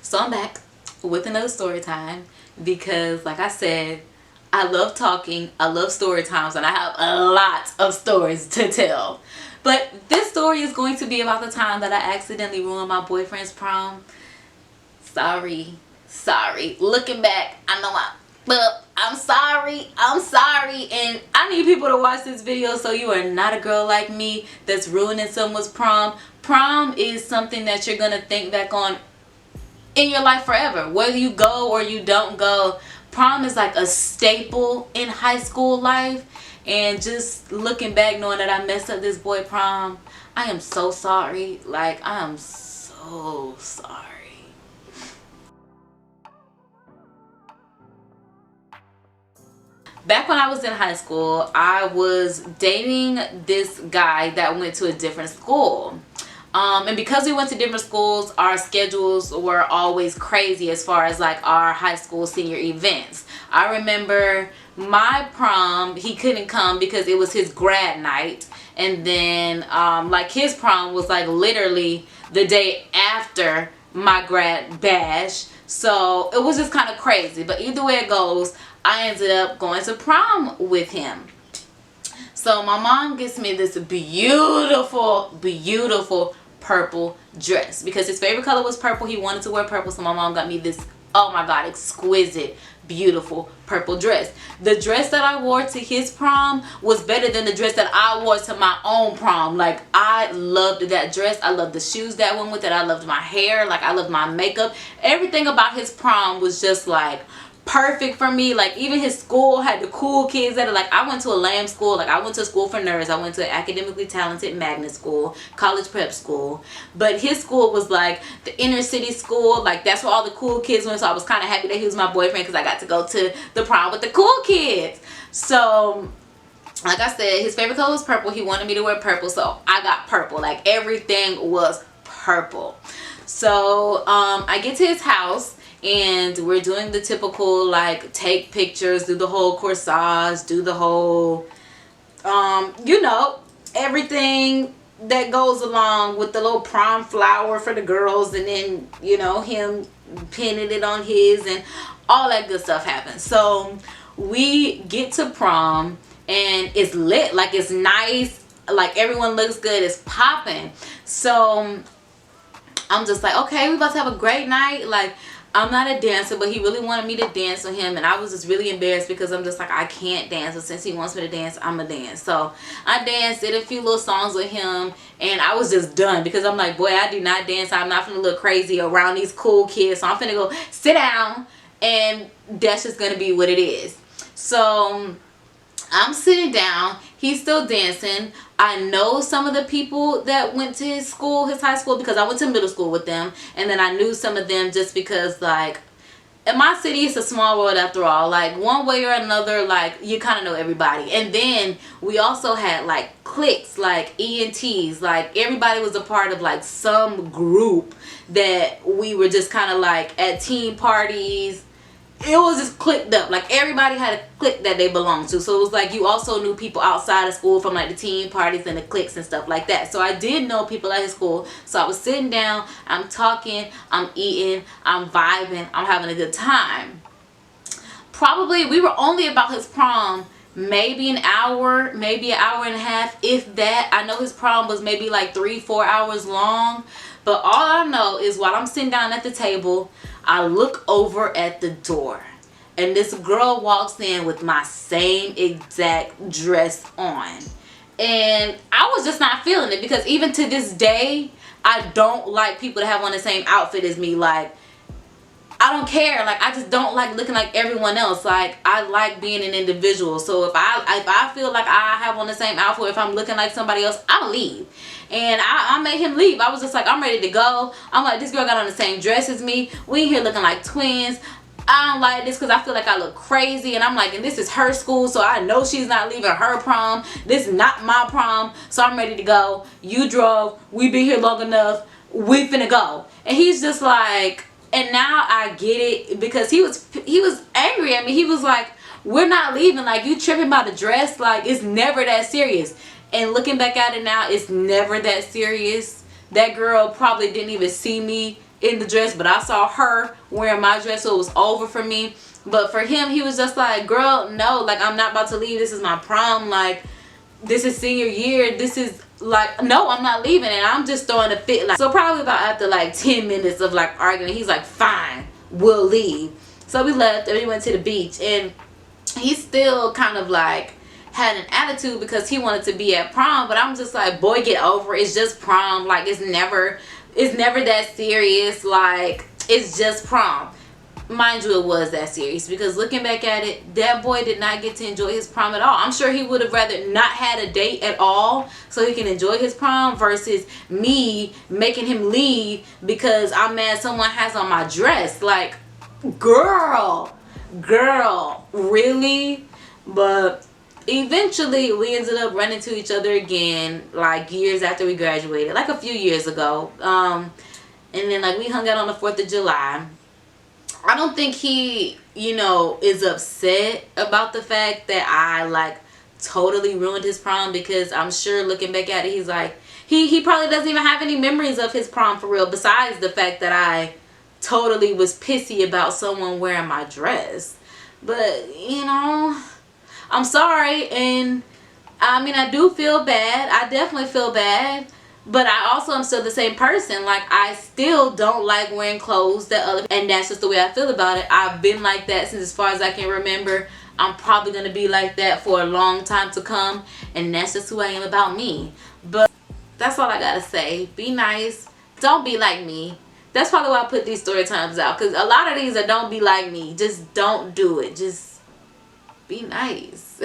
So I'm back with another story time because, like I said, I love talking, I love story times, and I have a lot of stories to tell. But this story is going to be about the time that I accidentally ruined my boyfriend's prom. Sorry. Looking back, I know I'm sorry, and I need people to watch this video so you are not a girl like me that's ruining someone's prom. Prom is something that you're gonna think back on in your life forever, whether you go or you don't go. Prom is like a staple in high school life, and just looking back knowing that I messed up this boy prom, I am so sorry. Like, I am so sorry. Back when I was in high school, I was dating this guy that went to a different school. And because we went to different schools, our schedules were always crazy as far as like our high school senior events. I remember my prom, he couldn't come because it was his grad night. And then like his prom was like literally the day after my grad bash. So it was just kind of crazy. But either way it goes, I ended up going to prom with him. So my mom gets me this beautiful purple dress because his favorite color was purple. He wanted to wear purple, so my mom got me this, oh my god, exquisite, beautiful purple dress. The dress that I wore to his prom was better than the dress that I wore to my own prom. Like, I loved that dress. I loved the shoes that went with it. I loved my hair. Like, I loved my makeup. Everything about his prom was just like perfect for me. Like, even his school had the cool kids that are like, I went to a lame school. Like, I went to a school for nerds. I went to an academically talented magnet school, college prep school. But his school was like the inner city school. Like, that's where all the cool kids went. So I was kind of happy that he was my boyfriend because I got to go to the prom with the cool kids. So like I said, his favorite color was purple. He wanted me to wear purple, so I got purple. Like, everything was purple. So I get to his house, and we're doing the typical, like, take pictures, do the whole corsage, do the whole, you know, everything that goes along with the little prom flower for the girls, and then, you know, him pinning it on his, and all that good stuff happens. So we get to prom, and it's lit. Like, it's nice. Like, everyone looks good. It's popping. So I'm just like, okay, we about to have a great night. Like, I'm not a dancer, but he really wanted me to dance with him, and I was just really embarrassed because I'm just like, I can't dance, but since he wants me to dance, I'm gonna dance. So I danced, did a few little songs with him, and I was just done because I'm like, boy, I do not dance. I'm not gonna look crazy around these cool kids, so I'm finna go sit down, and that's just gonna be what it is. So I'm sitting down, he's still dancing. I know some of the people that went to his school, his high school, because I went to middle school with them. And then I knew some of them just because, like, in my city, it's a small world after all. Like, one way or another, like, you kind of know everybody. And then we also had, like, cliques, like ENTs. Like, everybody was a part of, like, some group that we were just kind of, like, at team parties. It was just clicked up. Like, everybody had a clique that they belonged to. So it was like you also knew people outside of school from like the teen parties and the cliques and stuff like that. So I did know people at his school. So I was sitting down, I'm talking, I'm eating, I'm vibing, I'm having a good time. Probably we were only about his prom maybe an hour, maybe an hour and a half, if that. I know his prom was maybe like 3-4 hours long. But all I know is while I'm sitting down at the table, I look over at the door, and this girl walks in with my same exact dress on. And I was just not feeling it because even to this day, I don't like people to have on the same outfit as me. Like, I don't care. Like, I just don't like looking like everyone else. Like, I like being an individual. So if I feel like I have on the same outfit, if I'm looking like somebody else, I'll leave. And I made him leave. I was just like, I'm ready to go. I'm like, this girl got on the same dress as me. We in here looking like twins. I don't like this because I feel like I look crazy. And I'm like, and this is her school, so I know she's not leaving her prom. This is not my prom, so I'm ready to go. You drove. We been here long enough. We finna go. And he's just like, and now I get it because he was angry at me. He was like, we're not leaving. Like, you tripping about a dress? Like, it's never that serious. And looking back at it now, it's never that serious. That girl probably didn't even see me in the dress, but I saw her wearing my dress, so it was over for me. But for him, he was just like, girl, no, like, I'm not about to leave. This is my prom. Like, this is senior year. This is like, no, I'm not leaving. And I'm just throwing a fit. Like, so probably about after like 10 minutes of like arguing, he's like, fine, we'll leave. So we left and we went to the beach, and he still kind of like had an attitude because he wanted to be at prom. But I'm just like, boy, get over it. It's just prom. Like, it's never that serious. Like, it's just prom. Mind you, it was that serious, because looking back at it, that boy did not get to enjoy his prom at all. I'm sure he would have rather not had a date at all so he can enjoy his prom versus me making him leave because I'm mad someone has on my dress. Like, girl, really? But eventually we ended up running to each other again, like years after we graduated, like a few years ago. And then like we hung out on the 4th of July. I don't think he, you know, is upset about the fact that I like totally ruined his prom, because I'm sure looking back at it, he's like, he probably doesn't even have any memories of his prom for real, besides the fact that I totally was pissy about someone wearing my dress. But, you know, I'm sorry, and I mean, I do feel bad. I definitely feel bad. But I also am still the same person. Like, I still don't like wearing clothes that other, and that's just the way I feel about it. I've been like that since as far as I can remember. I'm probably going to be like that for a long time to come, and that's just who I am about me. But that's all I got to say. Be nice. Don't be like me. That's probably why I put these story times out, because a lot of these are don't be like me. Just don't do it. Just be nice.